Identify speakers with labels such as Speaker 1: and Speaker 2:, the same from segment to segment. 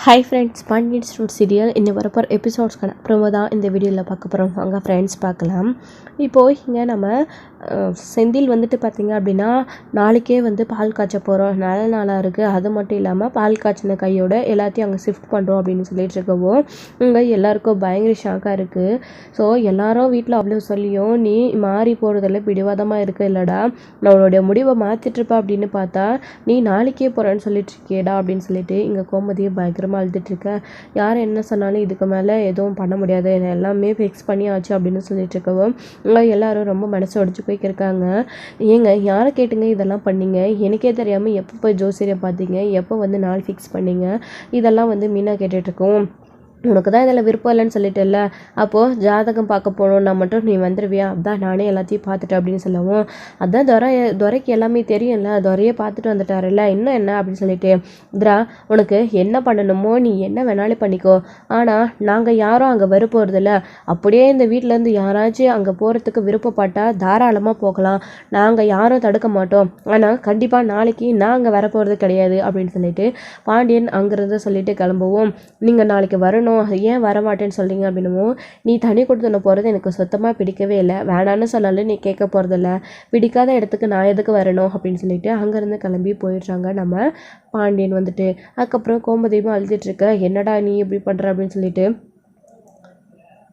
Speaker 1: Hi friends, Pandian store serial இன்னும் வரப்போகிற எபிசோட்ஸ்க்கான promo தான் இந்த வீடியோவில் பார்க்க போகிறோம். வாங்க ஃப்ரெண்ட்ஸ் பார்க்கலாம். இப்போது இங்கே நம்ம செந்தில் வந்துட்டு பார்த்திங்க அப்படின்னா நாளைக்கே வந்து பால் காய்ச்ச போகிறோம், நல்ல நாளாக இருக்குது, அது மட்டும் இல்லாமல் பால் காய்ச்சின கையோட எல்லாத்தையும் அங்கே ஷிஃப்ட் பண்ணுறோம் அப்படின்னு சொல்லிட்டு இருக்கவும் இங்கே எல்லாருக்கும் பயங்கர ஷாக்காக இருக்குது. ஸோ எல்லாரும் வீட்டில் அவ்வளோ சொல்லியும் நீ மாறி போகிறதில்ல, பிடிவாதமாக இருக்க இல்லைடா, நான் உன்னுடைய முடிவை மாற்றிட்டுருப்பா அப்படின்னு பார்த்தா நீ நாளைக்கே போகிறேன்னு சொல்லிட்டு இருக்கேடா அப்படின்னு சொல்லிட்டு இங்கே கோமதியை பயங்கரமாக அழுதுட்டுருக்க. யார் என்ன சொன்னாலும் இதுக்கு மேலே எதுவும் பண்ண முடியாது, எல்லாமே ஃபிக்ஸ் பண்ணியாச்சு அப்படின்னு சொல்லிட்டு இருக்கவும் எல்லாரும் ரொம்ப மனசு உடஞ்சி போய்க்கிருக்காங்க. ஏங்க யாரை கேட்டுங்க இதெல்லாம் பண்ணீங்க, எனக்கே தெரியாமல் எப்போ போய் ஜோசியரை பார்த்தீங்க, எப்போ வந்து நாள் ஃபிக்ஸ் பண்ணீங்க, இதெல்லாம் வந்து மீனா கேட்டுட்ருக்கோம். உனக்கு தான் இதில் விருப்பம் இல்லைன்னு சொல்லிட்டேல்ல, அப்போது ஜாதகம் பார்க்க போகணுன்னா மட்டும் நீ வந்துடுவியா, அதான் நானே எல்லாத்தையும் பார்த்துட்டேன் அப்படின்னு சொல்லவும் அதான் துரைக்கு எல்லாமே தெரியும்ல, துரையை பார்த்துட்டு வந்துட்டாருல்ல, இன்னும் என்ன அப்படின்னு சொல்லிட்டு இந்திரா உனக்கு என்ன பண்ணணுமோ நீ என்ன வேணாலும் பண்ணிக்கோ, ஆனால் நாங்கள் யாரும் அங்கே வர போகிறதில்ல, அப்படியே இந்த வீட்டிலேருந்து யாராச்சும் அங்கே போகிறதுக்கு விருப்பப்பட்டால் தாராளமாக போகலாம், நாங்கள் யாரும் தடுக்க மாட்டோம், ஆனால் கண்டிப்பாக நாளைக்கு நான் அங்கே வர போகிறது கிடையாது அப்படின்னு சொல்லிட்டு பாண்டியன் அங்கேருந்து சொல்லிட்டு கிளம்புவோம். நீங்கள் நாளைக்கு வரணும், ஏன் வரமாட்டேன்னு சொல்கிறீங்க அப்படின்னும், நீ தனி கொடுத்துன போகிறது எனக்கு சுத்தமாக பிடிக்கவே இல்லை, வேணான்னு சொன்னாலும் நீ கேட்க போகிறதில்ல, பிடிக்காத இடத்துக்கு நான் எதுக்கு வரணும் அப்படின்னு சொல்லிட்டு அங்கேருந்து கிளம்பி போயிடுறாங்க நம்ம பாண்டியன் வந்துட்டு. அதுக்கப்புறம் கோமதியும் அழுதுட்டுருக்க, என்னடா நீ இப்படி பண்ணுற அப்படின்னு சொல்லிட்டு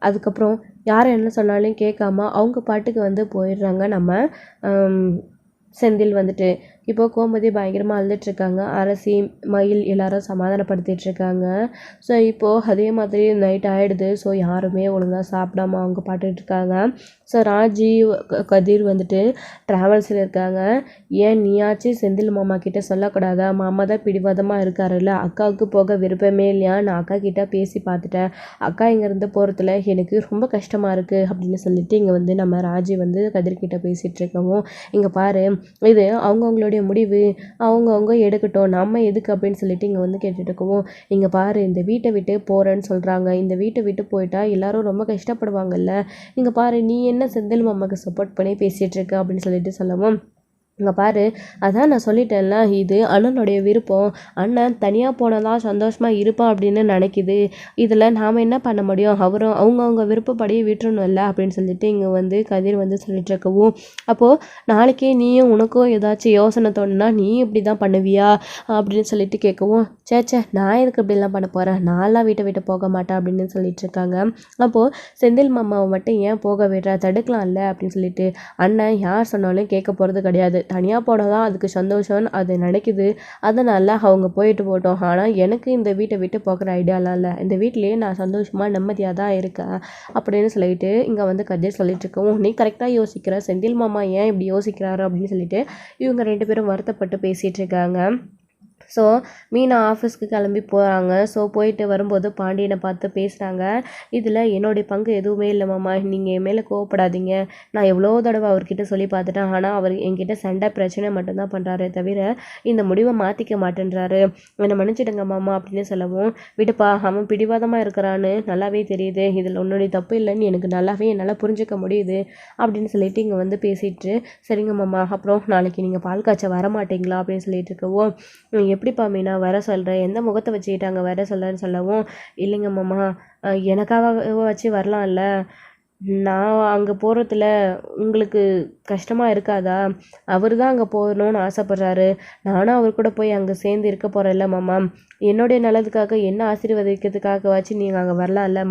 Speaker 1: அதுக்கப்புறம் யார் என்ன சொன்னாலும் கேட்காம அவங்க பாட்டுக்கு வந்து போயிடுறாங்க நம்ம செந்தில் வந்துட்டு. இப்போது கோமதி பயங்கரமாக அழுதுட்ருக்காங்க, அரசி மயில் எல்லாரும் சமாதானப்படுத்திகிட்ருக்காங்க. ஸோ இப்போது அதே மாதிரி நைட் ஆகிடுது. ஸோ யாருமே ஒழுங்காக சாப்பிடாம அவங்க பாட்டுட்ருக்காங்க. ஸோ ராஜி கதிர் வந்துட்டு ட்ராவல்ஸில் இருக்காங்க. ஏன் நீயாச்சும் செந்தில் மாமா கிட்டே சொல்லக்கூடாதா, மாமா தான் பிடிவாதமாக இருக்காருல்ல, அக்காவுக்கு போக விருப்பமே இல்லையா, நான் அக்கா கிட்டே பேசி பார்த்துட்டேன், அக்கா இங்கேருந்து போகிறதுல எனக்கு ரொம்ப கஷ்டமாக இருக்குது அப்படின்னு சொல்லிட்டு இங்கே வந்து நம்ம ராஜி வந்து கதிர்கிட்ட பேசிகிட்டு இருக்கவும், இங்கே பாரு இது அவங்கவுங்களுடைய முடிவு, அவங்கவுங்க எடுக்கட்டும், நம்ம எதுக்கு அப்படின்னு சொல்லிட்டு இங்கே வந்து கேட்டுட்டு இருக்கவும், இங்கே பாரு இந்த வீட்டை விட்டு போகிறேன்னு சொல்கிறாங்க, இந்த வீட்டை விட்டு போயிட்டா எல்லாரும் ரொம்ப கஷ்டப்படுவாங்கல்ல, இங்கே பாரு நீ என்ன செந்தில் மாமாவுக்கு சப்போர்ட் பண்ணி பேசிகிட்டு இருக்க அப்படின்னு சொல்லிட்டு சொல்லவும், இங்கே பாரு அதான் நான் சொல்லிட்டேன்ல, இது அண்ணனுடைய விருப்பம், அண்ணன் தனியாக போனதான் சந்தோஷமாக இருப்பான் அப்படின்னு நினைக்கிது, இதில் நாம் என்ன பண்ண முடியும், அவரும் அவங்கவுங்க விருப்பப்படியே விட்டுறணும் இல்லை அப்படின்னு சொல்லிட்டு இங்கே வந்து கதிர் வந்து சொல்லிட்டு இருக்கவும், அப்போது நாளைக்கே நீயும் உனக்கும் ஏதாச்சும் யோசனை தோணுன்னா நீ இப்படி தான் பண்ணுவியா அப்படின்னு சொல்லிட்டு கேட்கவும், சேச்சே நான் எதுக்கு இப்படிலாம் பண்ண போகிறேன், நான்லாம் வீட்டை விட்டு போக மாட்டேன் அப்படின்னு சொல்லிட்டு இருக்காங்க. அப்போது செந்தில் மாமாவை மட்டும் ஏன் போக விடுறா, தடுக்கலாம்ல அப்படின்னு சொல்லிட்டு, அண்ணன் யார் சொன்னாலும் கேட்க போகிறது கிடையாது, தனியாக போனால் தான் அதுக்கு சந்தோஷம்னு அது நினைக்குது, அதனால் அவங்க போயிட்டு போட்டோம், ஆனால் எனக்கு இந்த வீட்டை விட்டு போகிற ஐடியாலாம் இல்லை, இந்த வீட்டிலேயே நான் சந்தோஷமாக நிம்மதியாக தான் இருக்கேன் அப்படின்னு சொல்லிட்டு இங்கே வந்து கதிர் சொல்லிட்டு இருக்கவும், நீ கரெக்டாக யோசிக்கிற, செந்தில் மாமா ஏன் இப்படி யோசிக்கிறாரு அப்படின்னு சொல்லிட்டு இவங்க 2 பேரும் வருத்தப்பட்டு பேசிகிட்டு இருக்காங்க. ஸோ மீனா ஆஃபீஸ்க்கு கிளம்பி போகிறாங்க. ஸோ போயிட்டு வரும்போது பாண்டியனை பார்த்து பேசுகிறாங்க, இதில் என்னுடைய பங்கு எதுவுமே இல்லை மாமா, நீங்கள் என் மேலே கோவப்படாதீங்க, நான் எவ்வளோ தடவை அவர்கிட்ட சொல்லி பார்த்துட்டேன், ஆனால் அவர் என்கிட்ட சண்டை பிரச்சனை மட்டும்தான் பண்ணுறாரு தவிர இந்த முடிவை மாற்றிக்க மாட்டேன்றாரு, என்னை மன்னிச்சிடுங்க மாமா அப்படின்னு சொல்லவும், விடுப்பா அவன் பிடிவாதமாக இருக்கிறான்னு நல்லாவே தெரியுது, இதில் உன்னுடைய தப்பு இல்லைன்னு எனக்கு நல்லாவே என்னால் புரிஞ்சுக்க முடியுது அப்படின்னு சொல்லிட்டு இங்கே வந்து பேசிட்டு, சரிங்க மாமா அப்புறம் நாளைக்கு நீங்கள் பால் காய்ச்ச வர மாட்டீங்களா அப்படின்னு சொல்லிட்டு இருக்கவோ, எப்படிப்பா மீனா வர சொல்கிறேன், எந்த முகத்தை வச்சுக்கிட்டாங்க வர சொல்கிறேன்னு சொல்லவும், இல்லைங்க மாமா எனக்காக வச்சு வரலாம்ல, நான் அங்கே போகிறதுல உங்களுக்கு கஷ்டமாக இருக்காதா, அவர் தான் அங்கே போகணுன்னு ஆசைப்பட்றாரு, நானும் அவர் கூட போய் அங்கே சேர்ந்து இருக்க போகிறேன்ல மாமா, என்னுடைய நல்லதுக்காக என்ன ஆசீர்வதிக்கிறதுக்காக வச்சு நீங்கள் அங்கே வரலாம்ல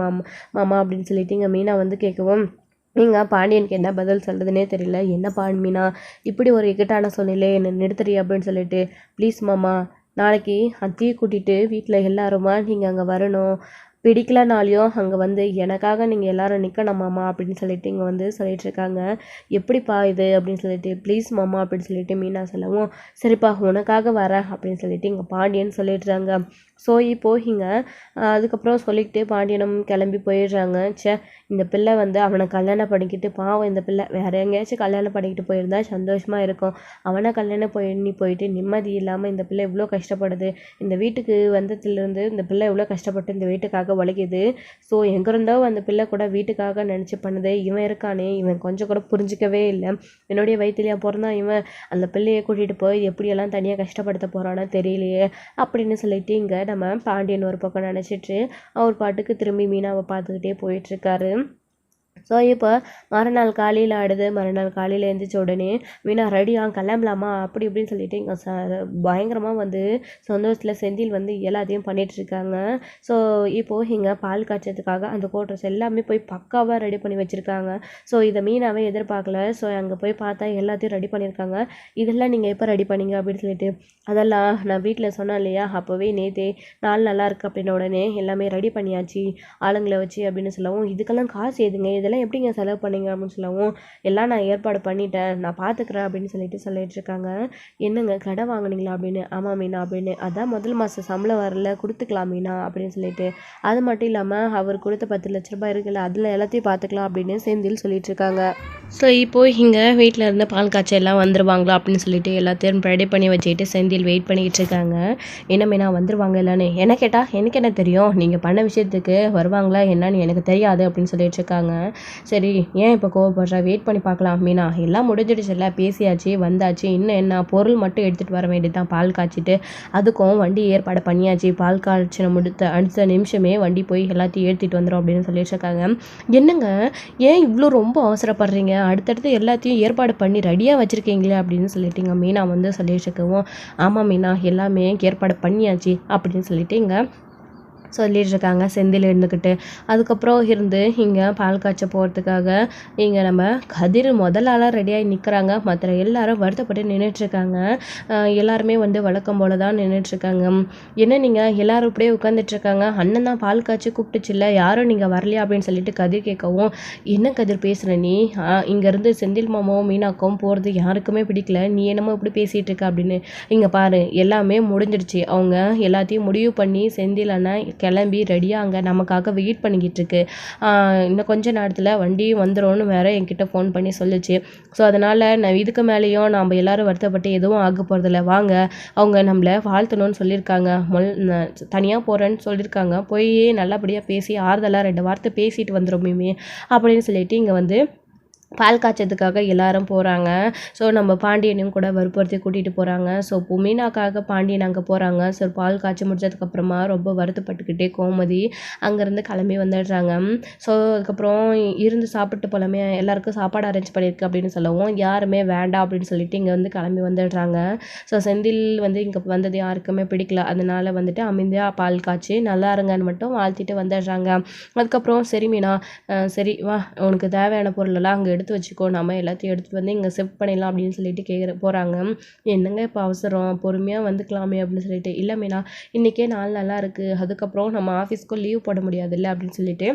Speaker 1: மாமா அப்படின்னு சொல்லிட்டு இங்கே மீனா வந்து கேட்கவும், நீங்கள் பாண்டியனுக்கு என்ன பதில் சொல்கிறதுனே தெரியல, என்ன மீனா இப்படி ஒரு இக்கட்டான சூழ்நிலை என்னை நிறுத்துறீ அப்படின்னு சொல்லிட்டு, ப்ளீஸ் மாமா நாளைக்கு அத்தையை கூட்டிகிட்டு வீட்டில் எல்லாருமா நீங்கள் அங்கே வரணும், பிடிக்கலனாலையும் அங்கே வந்து எனக்காக நீங்கள் எல்லோரும் நிற்கணும் மாமா அப்படின்னு சொல்லிட்டு இங்கே வந்து சொல்லிகிட்ருக்காங்க. எப்படிப்பா இது அப்படின்னு சொல்லிட்டு, ப்ளீஸ் மாமா அப்படின்னு சொல்லிட்டு மீனா சொல்லவும், சரிப்பா உனக்காக வரேன் அப்படின்னு சொல்லிட்டு இங்கே பாண்டியன் சொல்லிடுறாங்க. ஸோ இப்போது இங்கே அதுக்கப்புறம் சொல்லிக்கிட்டு பாண்டியனும் கிளம்பி போயிடுறாங்க. இந்த பிள்ளை வந்து அவனை கல்யாணம் பண்ணிக்கிட்டு, பாவம் இந்த பிள்ளை வேறு எங்கேயாச்சும் கல்யாணம் பண்ணிக்கிட்டு போயிருந்தா சந்தோஷமாக இருக்கும், அவனை கல்யாணம் போயிட்டு நிம்மதி இல்லாமல் இந்த பிள்ளை இவ்வளோ கஷ்டப்படுது, இந்த வீட்டுக்கு வந்ததுலேருந்து இந்த பிள்ளை இவ்வளோ கஷ்டப்பட்டு இந்த வீட்டுக்காக உழைக்குது. ஸோ எங்கேருந்தோ அந்த பிள்ளை கூட வீட்டுக்காக நினச்சி பண்ணுது. இவன் இருக்கானே, இவன் கொஞ்சம் கூட புரிஞ்சிக்கவே இல்லை. என்னுடைய வயிற்றுலையா பிறந்தான் இவன், அந்த பிள்ளையை கூட்டிகிட்டு போய் எப்படியெல்லாம் தனியாக கஷ்டப்படுத்த போகிறானோ தெரியலையே அப்படின்னு சொல்லிட்டு இங்கே நம்ம பாண்டியன் ஒரு பக்கம் நினச்சிட்டு அவர் பாட்டுக்கு திரும்பி மீனாவை பார்த்துக்கிட்டே போயிட்டுருக்காரு. ஸோ இப்போ மறுநாள் காலையில் ஆடுது. மறுநாள் காலையில் எழுந்திரிச்ச உடனே மீனா ரெடியா கிளம்பலாமா அப்படி இப்படின்னு சொல்லிட்டு இங்கே பயங்கரமாக வந்து சந்தோஷத்தில் செந்தில் வந்து எல்லாத்தையும் பண்ணிகிட்ருக்காங்க. ஸோ இப்போது இங்கே பால் காய்ச்சதுக்காக அந்த கோட்ரஸ் எல்லாமே போய் பக்காவாக ரெடி பண்ணி வச்சுருக்காங்க. ஸோ இதை மீனாவே எதிர்பார்க்கல. ஸோ அங்கே போய் பார்த்தா எல்லாத்தையும் ரெடி பண்ணியிருக்காங்க. இதெல்லாம் நீங்கள் எப்போ ரெடி பண்ணீங்க அப்படின்னு சொல்லிட்டு, அதெல்லாம் நான் வீட்டில் சொன்னேன் இல்லையா, அப்போவே நேற்றே நாள் நல்லா இருக்குது அப்படின்ன உடனே எல்லாமே ரெடி பண்ணியாச்சு ஆளுங்களை வச்சு அப்படின்னு சொல்லவும், இதுக்கெல்லாம் காசு எதுங்க, இதெல்லாம் எப்படிங்க செலவு பண்ணீங்க அப்படின்னு சொல்லவும், எல்லாம் நான் ஏற்பாடு பண்ணிட்டேன், நான் பார்த்துக்கிறேன் அப்படின்னு சொல்லிட்டு இருக்காங்க. என்னங்க கடை வாங்கினீங்களா அப்படின்னு. ஆமாம் மீனா அப்படின்னு. அதான் முதல் மாதம் சம்பளம் வரல, கொடுத்துக்கலாம் மீனா அப்படின்னு சொல்லிட்டு, அது மட்டும் இல்லாமல் அவர் கொடுத்த 10 லட்ச ரூபாய் இருக்குல்ல, அதில் எல்லாத்தையும் பார்த்துக்கலாம் அப்படின்னு செந்தில் சொல்லிட்டு இருக்காங்க. ஸோ இப்போது இங்கே வீட்டில் இருந்து பால் காய்ச்சல் எல்லாம் வந்துடுவாங்களா அப்படின்னு சொல்லிட்டு எல்லாத்தையும் ரெடி பண்ணி வச்சுக்கிட்டு செந்தில் வெயிட் பண்ணிக்கிட்டு இருக்காங்க. என்ன மீனா வந்துடுவாங்க இல்லைன்னு என்ன கேட்டால், எனக்கு என்ன தெரியும், நீங்கள் பண்ண விஷயத்துக்கு வருவாங்களா என்னன்னு எனக்கு தெரியாது அப்படின்னு சொல்லிட்டு இருக்காங்க. சரி ஏன் இப்போ கோவப்படுறா, வெயிட் பண்ணி பார்க்கலாம் மீனா, எல்லாம் முடிஞ்சிடுச்சுல்ல, பேசியாச்சு வந்தாச்சு, இன்னும் என்ன பொருள் மட்டும் எடுத்துகிட்டு வர வேண்டியது தான். பால் காய்ச்சிட்டு அதுக்கும் வண்டி ஏற்பாடு பண்ணியாச்சு, பால் காய்ச்சின அடுத்த நிமிஷமே வண்டி போய் எல்லாத்தையும் ஏற்றிட்டு வந்துடும் அப்படின்னு சொல்லிட்டு இருக்காங்க. என்னங்க ஏன் இவ்வளோ ரொம்ப அவசரப்படுறீங்க, அடுத்தடுத்து எல்லாத்தையும் ஏற்பாடு பண்ணி ரெடியாக வச்சுருக்கீங்களே அப்படின்னு சொல்லிட்டு மீனா வந்து சொல்லிட்டு இருக்கவும், ஆமாம் மீனா எல்லாமே ஏற்பாடு பண்ணியாச்சு அப்படின்னு சொல்லிட்டு இங்கே சொல்லிட்டு இருக்காங்க செந்தில் இருந்துக்கிட்டு. அதுக்கப்புறம் இருந்து இங்கே பால் காய்ச்ச போகிறதுக்காக இங்கே நம்ம கதிர் முதலாளாக ரெடியாகி நிற்கிறாங்க. மற்ற எல்லாரும் வருத்தப்பட்டு நின்றுட்டுருக்காங்க. எல்லாருமே வந்து வழக்கம் போல தான் நின்றுட்டுருக்காங்க. என்ன நீங்கள் எல்லோரும் இப்படியே உட்காந்துட்ருக்காங்க, அண்ணன் தான் பால் காய்ச்சி கூப்பிட்டுச்சில்ல, யாரும் நீங்கள் வரலையா அப்படின்னு சொல்லிட்டு கதிர் கேட்கவும், என்ன கதிர் பேசுகிற நீ, இங்கேருந்து செந்தில் மாமாவும் மீனாக்கவும் போகிறது யாருக்குமே பிடிக்கல, நீ என்னமோ இப்படி பேசிகிட்டு இருக்க அப்படின்னு. இங்கே பாரு எல்லாமே முடிஞ்சிடுச்சு, அவங்க எல்லாத்தையும் முடிவு பண்ணி செந்தில் அண்ணன் கிளம்பி ரெடியாக அங்கே நமக்காக வெயிட் பண்ணிக்கிட்டு இருக்கு. இன்னும் கொஞ்ச நேரத்தில் வண்டியும் வந்துடும்னு வேறு என்கிட்ட ஃபோன் பண்ணி சொல்லிச்சு. ஸோ அதனால் நான் இதுக்கு மேலேயும் நம்ம எல்லோரும் வருத்தப்பட்டு எதுவும் ஆக போகிறதில்ல, வாங்க, அவங்க நம்மளை வாழ்த்தணும்னு சொல்லியிருக்காங்க, தனியாக போகிறேன்னு சொல்லியிருக்காங்க, போய் நல்லபடியாக பேசி ஆறுதலாக 2 வார்த்தை பேசிட்டு வந்துடுமே அப்படின்னு சொல்லிட்டு இங்கே வந்து பால் காய்ச்சதுக்காக எல்லாரும் போகிறாங்க. ஸோ நம்ம பாண்டியனையும் கூட வற்புறுத்தி கூட்டிகிட்டு போகிறாங்க. ஸோ மீனாக்காக பாண்டியன் அங்கே போகிறாங்க. ஸோ பால் காய்ச்சி முடிச்சதுக்கப்புறமா ரொம்ப வருத்தப்பட்டுக்கிட்டே கோமதி அங்கேருந்து கிளம்பி வந்துடுறாங்க. ஸோ அதுக்கப்புறம் இருந்து சாப்பிட்டு போலாமே, எல்லாருக்கும் சாப்பாடு அரேஞ்ச் பண்ணியிருக்கு அப்படின்னு சொல்லவும், யாருமே வேண்டாம் அப்படின்னு சொல்லிட்டு இங்கே வந்து கிளம்பி வந்துடுறாங்க. ஸோ செந்தில் வந்து இங்கே வந்தது யாருக்குமே பிடிக்கல, அதனால் வந்துட்டு அமைதியாக பால் காய்ச்சி நல்லா இருங்கன்னு மட்டும் வாழ்த்திட்டு வந்துடுறாங்க. அதுக்கப்புறம் சரி மீனா, சரி வா, உனக்கு தேவையான பொருளெல்லாம் அங்கே எடுத்து வச்சுக்கோ, நம்ம எல்லாத்தையும் எடுத்துகிட்டு வந்து இங்கே ஷிஃப்ட் பண்ணிடலாம் அப்படின்னு சொல்லிட்டு போகிறாங்க. என்னங்க இப்போ அவசரம், பொறுமையாக வந்துக்கலாமே அப்படின்னு சொல்லிட்டு, இல்லை மீனா இன்றைக்கே நாள் நல்லா இருக்குது, அதுக்கப்புறம் நம்ம ஆஃபீஸ்க்கும் லீவ் போட முடியாதுல்ல அப்படின்னு சொல்லிட்டு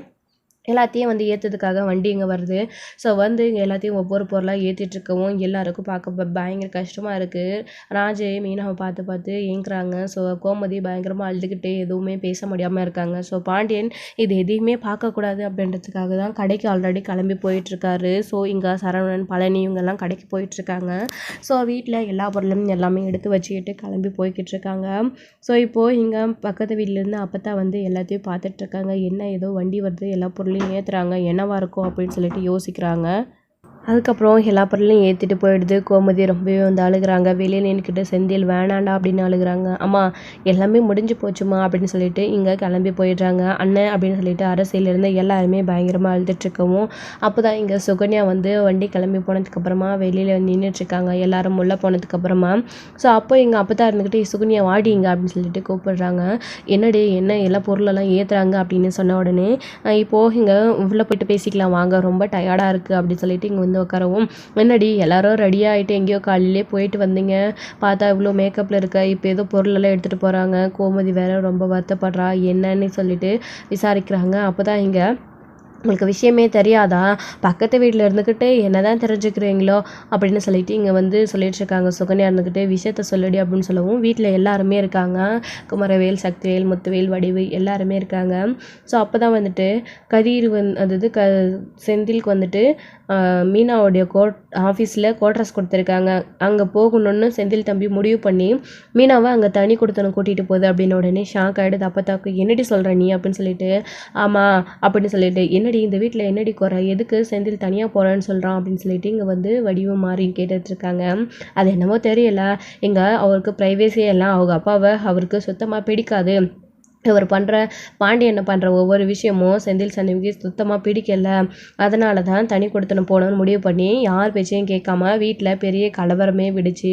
Speaker 1: எல்லாத்தையும் வந்து ஏற்றதுக்காக வண்டி இங்கே வருது. ஸோ வந்து இங்கே எல்லாத்தையும் ஒவ்வொரு பொருளாக ஏற்றிட்டுருக்கவும் எல்லாருக்கும் பார்க்க பயங்கர கஷ்டமாக இருக்குது. ராஜே மீனாவை பார்த்து பார்த்து ஏங்குறாங்க. ஸோ கோமதி பயங்கரமாக அழுதுகிட்டே எதுவுமே பேச முடியாமல் இருக்காங்க. ஸோ பாண்டியன் இது எதையுமே பார்க்கக்கூடாது அப்படின்றதுக்காக தான் கடைக்கு ஆல்ரெடி கிளம்பி போயிட்டுருக்காரு. ஸோ இங்கே சரவணன் பழனி இவங்கெல்லாம் கடைக்கு போயிட்டுருக்காங்க. ஸோ வீட்டில் எல்லா பொருளும் எல்லாமே எடுத்து வச்சுக்கிட்டு கிளம்பி போய்கிட்டு இருக்காங்க. ஸோ இப்போது இங்கே பக்கத்து வீட்டிலேருந்து அப்போ வந்து எல்லாத்தையும் பார்த்துட்ருக்காங்க. என்ன ஏதோ வண்டி வருது, எல்லா பொருளும் ஏற்றுறாங்க, என்னவா இருக்கும் அப்படின்னு சொல்லிட்டு யோசிக்கிறாங்க. அதுக்கப்புறம் எல்லா பொருளையும் ஏற்றிட்டு போயிடுது. கோமதி ரொம்பவே வந்து அழுகிறாங்க. வெளியே நின்றுக்கிட்டு செந்தில் வேணாண்டா அப்படின்னு அழுகிறாங்க. அம்மா எல்லாமே முடிஞ்சு போச்சுமா அப்படின்னு சொல்லிட்டு இங்கே கிளம்பி போயிடுறாங்க. அண்ணன் அப்படின்னு சொல்லிட்டு அரசியலேருந்து எல்லாருமே பயங்கரமாக அழுதுட்ருக்கவும், அப்போ தான் இங்கே சுகன்யா வந்து வண்டி கிளம்பி போனதுக்கப்புறமா வெளியில் நின்றுட்டுருக்காங்க. எல்லாரும் உள்ளே போனதுக்கப்புறமா. ஸோ அப்போ எங்கள் அப்போ தான் இருந்துக்கிட்டு சுகன்யா வாடிங்க அப்படின்னு சொல்லிட்டு கூப்பிடுறாங்க. என்னடி என்ன எல்லா பொருளெல்லாம் ஏற்றுறாங்க அப்படின்னு சொன்ன உடனே, இப்போது இங்கே உள்ளே போயிட்டு பேசிக்கலாம் வாங்க, ரொம்ப டயர்டாக இருக்குது அப்படின்னு சொல்லிட்டு இங்கே வந்து உட்காரவும், என்னடி எல்லாரும் ரெடியாக ஆகிட்டு எங்கேயோ காலையிலே போயிட்டு வந்தீங்க, பார்த்தா இவ்வளோ மேக்கப்பில் இருக்க, இப்போ ஏதோ பொருளெல்லாம் எடுத்துகிட்டு போகிறாங்க, கோமதி வேற ரொம்ப வருத்தப்படுறா என்னன்னு சொல்லிட்டு விசாரிக்கிறாங்க. அப்போ தான் இங்கே உங்களுக்கு விஷயமே தெரியாதா, பக்கத்து வீட்டில் இருந்துக்கிட்டு என்ன தான் தெரிஞ்சுக்கிறீங்களோ அப்படின்னு சொல்லிட்டு இங்கே வந்து சொல்லிகிட்ருக்காங்க. சுகன்யா இருந்துக்கிட்டு விஷயத்த சொல்லடி அப்படின்னு சொல்லவும், வீட்டில் எல்லாருமே இருக்காங்க. குமரவேல், சக்திவேல், முத்துவேல், வடிவு எல்லாருமே இருக்காங்க. ஸோ அப்போ தான் வந்துட்டு கதிர் அதாவது செந்திலுக்கு வந்துட்டு மீனாவுடைய ஆஃபீஸில் குவார்ட்டர்ஸ் கொடுத்துருக்காங்க. அங்கே போகணுன்னு செந்தில் தம்பி முடிவு பண்ணி மீனாவை அங்கே தனி கொடுத்தனும் கூட்டிகிட்டு போகுது அப்படின்னு உடனே ஷாக் ஆகிடுது. அப்பத்தாக்கு என்னடி சொல்கிற நீ அப்படின்னு சொல்லிட்டு, ஆமாம் அப்படின்னு சொல்லிட்டு, என்னடி இந்த வீட்டில் என்னடி குறை, எதுக்கு செந்தில் தனியாக போகிறேன்னு சொல்கிறான் அப்படின்னு சொல்லிட்டு இங்கே வந்து வடிவம் மாறி கேட்டுட்ருக்காங்க. அது என்னமோ தெரியல, இங்கே அவருக்கு ப்ரைவேசி எல்லாம் அவங்க அப்பாவை அவருக்கு சுத்தமாக பிடிக்காது. இவர் பாண்டியனை பண்ணுற ஒவ்வொரு விஷயமும் செந்தில் சந்திவுக்கு சுத்தமாக பிடிக்கல. அதனால தான் தனி கொடுத்தனம் போகணுன்னு முடிவு பண்ணி யார் பேச்சையும் கேட்காம வீட்டில் பெரிய கலவரமே விடுச்சு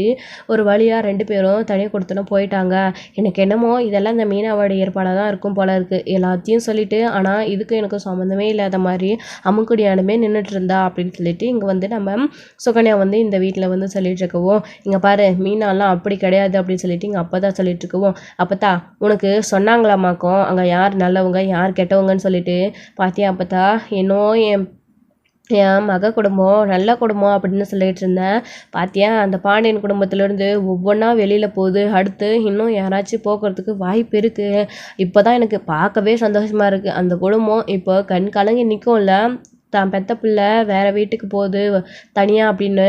Speaker 1: ஒரு வழியாக 2 பேரும் தனி கொடுத்தனம் போயிட்டாங்க. எனக்கு என்னமோ இதெல்லாம் இந்த மீனாவோட ஏற்பாடாக தான் இருக்கும் போல இருக்குது எல்லாத்தையும் சொல்லிட்டு. ஆனால் இதுக்கு எனக்கு சம்மந்தமே இல்லாத மாதிரி அம்முக்குடியானுமே நின்றுட்டு இருந்தா அப்படின்னு சொல்லிட்டு இங்கே வந்து நம்ம சுகன்யா வந்து இந்த வீட்டில் வந்து சொல்லிட்டு இருக்கவும், இங்கே பாரு மீனாலாம் அப்படி கிடையாது அப்படின்னு சொல்லிட்டு இங்கே அப்போ தான் சொல்லிட்டு இருக்கவும், அப்போத்தா உனக்கு சொன்னாங்களா மாக்கும் அங்கே யார் நல்லவங்க யார் கெட்டவங்கன்னு சொல்லிட்டு பாத்தியா அப்பத்தா, என் மக குடும்பம் நல்ல குடும்பம் அப்படின்னு சொல்லிட்டு இருந்தேன். பாத்தியா அந்த பாண்டியன் குடும்பத்திலேருந்து ஒவ்வொன்றா வெளியில் போகுது. அடுத்து இன்னும் யாராச்சும் போக்குறதுக்கு வாய்ப்பு இருக்குது. இப்போ தான் எனக்கு பார்க்கவே சந்தோஷமாக இருக்குது. அந்த குடும்பம் இப்போ கண் கலங்கி நிற்கும்ல, தான் பெத்த பிள்ளை வேறு வீட்டுக்கு போகுது தனியாக அப்படின்னு.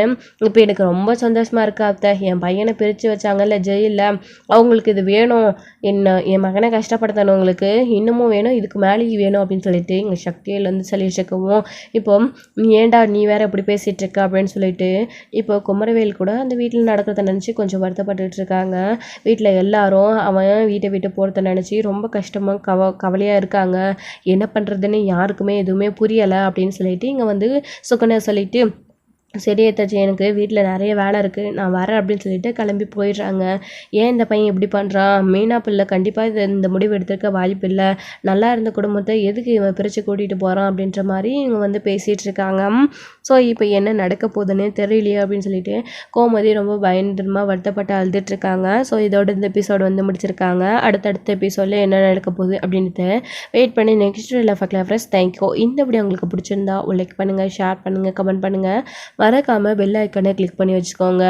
Speaker 1: இப்போ எனக்கு ரொம்ப சந்தோஷமாக இருக்கா அத்தை. என் பையனை பிரித்து வச்சாங்கல்ல ஜெயிலில், அவங்களுக்கு இது வேணும், என் மகனை கஷ்டப்படுத்தினவங்களுக்கு இன்னமும் வேணும், இதுக்கு மேலேயும் வேணும் அப்படின்னு சொல்லிட்டு எங்கள் சக்தியிலேருந்து சொல்லிட்டு இருக்கவும், இப்போ ஏன்டா நீ வேற இப்படி பேசிகிட்டு இருக்க அப்படின்னு சொல்லிட்டு இப்போ குமரவேல் கூட அந்த வீட்டில் நடக்கிறத நினச்சி கொஞ்சம் வருத்தப்பட்டுட்டு இருக்காங்க. வீட்டில் எல்லாரும் அவன் வீட்டை விட்டு போகிறத நினச்சி ரொம்ப கஷ்டமாக கவலையாக இருக்காங்க. என்ன பண்ணுறதுன்னு யாருக்குமே எதுவுமே புரியலை அப்படின்னு சொல்லிட்டு இங்கே வந்து சுகன்யா சொல்லிட்டு, சரி ஏத்தாச்சி எனக்கு வீட்டில் நிறைய வேலை இருக்குது நான் வரேன் அப்படின்னு சொல்லிட்டு கிளம்பி போயிடுறாங்க. ஏன் இந்த பையன் இப்படி பண்ணுறான், மீனா பிள்ளை கண்டிப்பாக இந்த முடிவு எடுத்திருக்க வாய்ப்பு இல்லை, நல்லா இருந்த குடும்பத்தை எதுக்கு இவன் பிரித்து கூட்டிகிட்டு போகிறான் அப்படின்ற மாதிரி இவங்க வந்து பேசிகிட்டு இருக்காங்க. ஸோ இப்போ என்ன நடக்க போகுதுன்னே தெரியலையே அப்படின்னு சொல்லிட்டு கோமதி ரொம்ப பயங்கரமாக வருத்தப்பட்டு அழுதுட்ருக்காங்க. ஸோ இதோட இந்த எபிசோடு வந்து முடிச்சிருக்காங்க. அடுத்தடுத்த எபிசோடில் என்ன நடக்க போகுது அப்படின்ட்டு வெயிட் பண்ணி நெக்ஸ்ட் பார்க்கலாம் ஃப்ரெண்ட்ஸ். தேங்க்யூ. இந்த வீடியோ உங்களுக்கு பிடிச்சிருந்தா லைக் பண்ணுங்கள், ஷேர் பண்ணுங்கள், கமெண்ட் பண்ணுங்கள். மறக்காமல் பெல் ஐக்கானை கிளிக் பண்ணி வச்சுக்கோங்க.